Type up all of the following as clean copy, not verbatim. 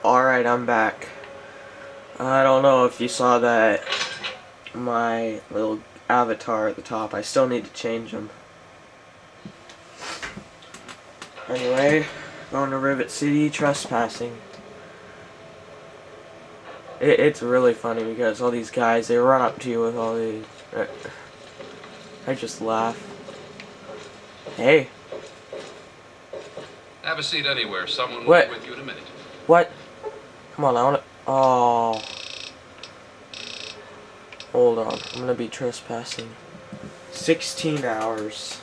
Alright, I'm back. I don't know if you saw that, my little avatar at the top. I still need to change him. Anyway, going to Rivet City, trespassing. It's really funny because all these guys, they run up to you with all these... I just laugh. Hey. Have a seat anywhere. Someone will be with you in a minute. What? Come on, I wanna... Oh. Hold on. I'm gonna be trespassing. 16 hours.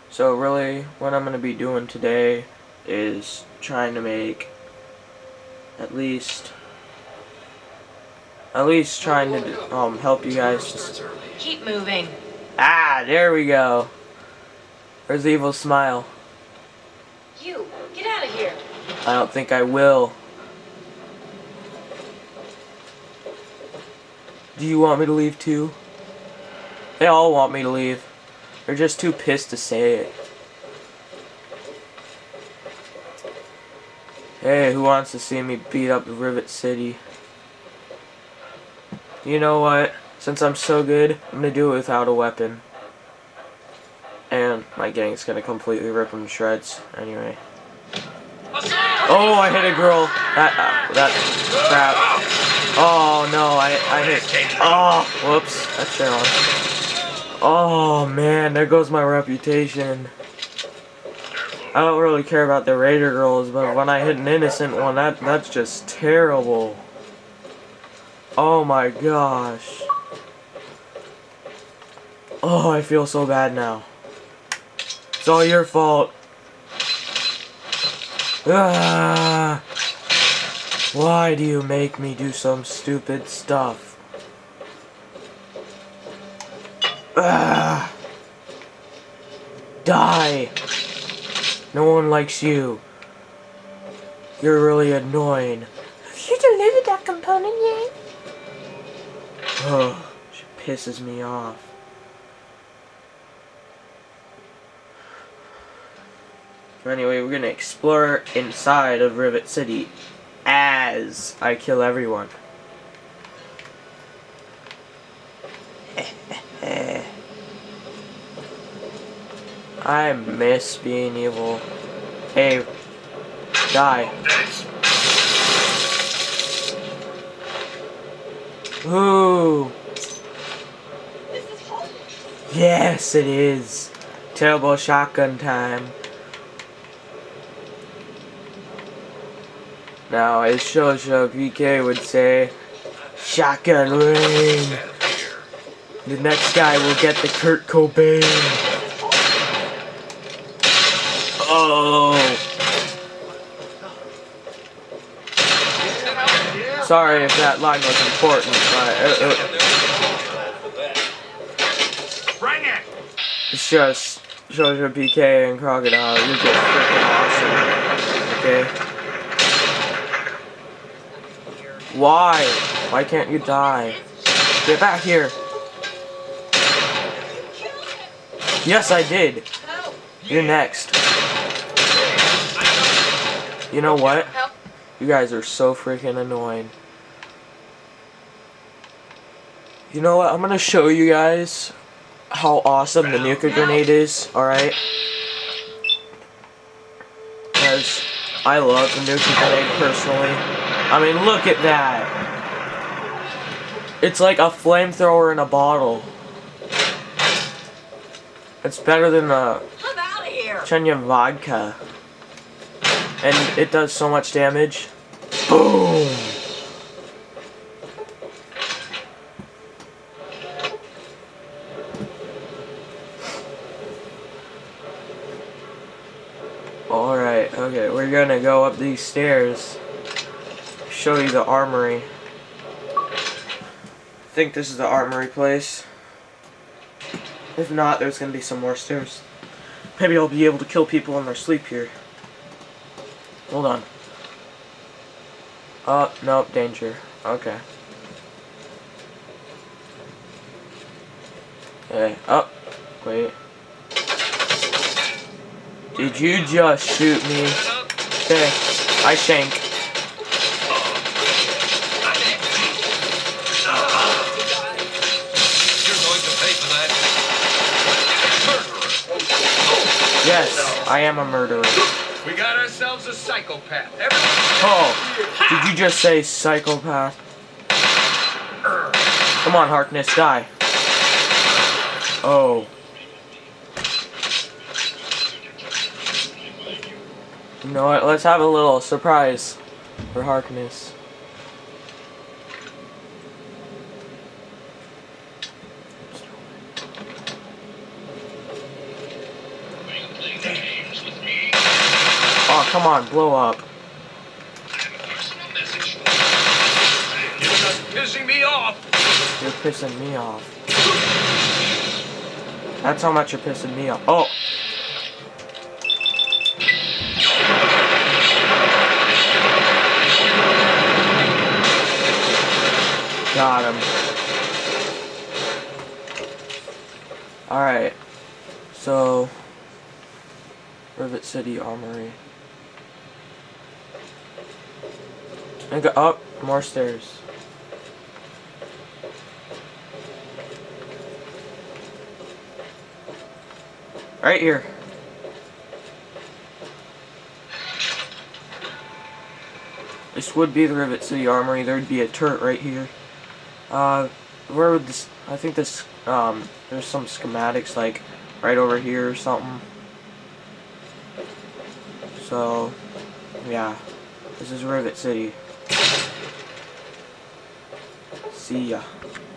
So really, what I'm gonna be doing today is trying to make at least trying to help you guys just keep moving. Ah, there we go. Where's the evil smile? You get out of here. I don't think I will. Do you want me to leave too? They all want me to leave. They're just too pissed to say it. Hey, who wants to see me beat up Rivet City? You know what? Since I'm so good, I'm gonna do it without a weapon. And my gang's gonna completely rip them to shreds. Anyway. Oh, I hit a girl. That crap. Oh no, I hit. Oh, whoops. That's Sharon. Oh man, there goes my reputation. I don't really care about the Raider girls, but when I hit an innocent one, that's just terrible. Oh my gosh. Oh, I feel so bad now. It's all your fault. Ah, why do you make me do some stupid stuff? Ah, die. No one likes you. You're really annoying. Have you delivered that component yet? Oh, she pisses me off. Anyway, we're gonna explore inside of Rivet City as I kill everyone. I miss being evil. Hey, die. Ooh. Yes, it is. Terrible shotgun time. Now, as Shosho PK would say, shotgun rain. The next guy will get the Kurt Cobain. Oh. Sorry if that line was important, but it's just Shosho PK and Crocodile. You're just freaking awesome. Okay? Why? Why can't you die? Get back here. Yes, I did. You're next. You know what? You guys are so freaking annoying. You know what? I'm gonna show you guys how awesome the nuka grenade is, alright? Because I love the nuka grenade personally. I mean, look at that! It's like a flamethrower in a bottle. It's better than a Chenya vodka. And it does so much damage. Boom! Alright, okay, we're gonna go up these stairs. Show you the armory. I think this is the armory place. If not, there's gonna be some more stairs. Maybe I'll be able to kill people in their sleep here. Hold on. Oh, nope, danger. Okay. Okay. Oh, wait. Did you just shoot me? Okay. I shank. You're going to pay for that. Murderer. Yes, I am a murderer. We got ourselves a psychopath. Oh, did you just say psychopath? Come on, Harkness, die. Oh. You know what? Let's have a little surprise for Harkness. Oh, come on, blow up. You're just pissing me off. You're pissing me off. That's how much you're pissing me off. Oh! Got him. Alright. So... Rivet City Armory. And go up. More stairs. Right here. This would be the Rivet City Armory. There'd be a turret right here. Where would this... I think this... there's some schematics, like, right over here or something. So... yeah. This is Rivet City. See ya.